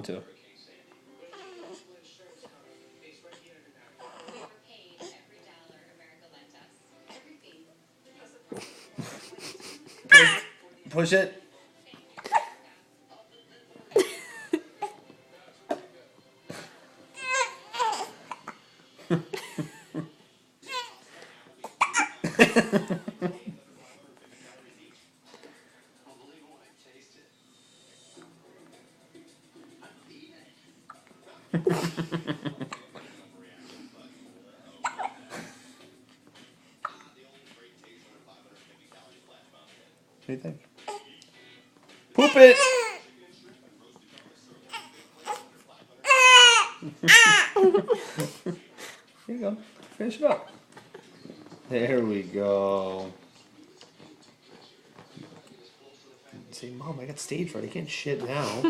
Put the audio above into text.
to. Push it. What do you think? Poop it! There you go. Finish it up. There we go. Say, Mom, I got stage fright. I can't shit now.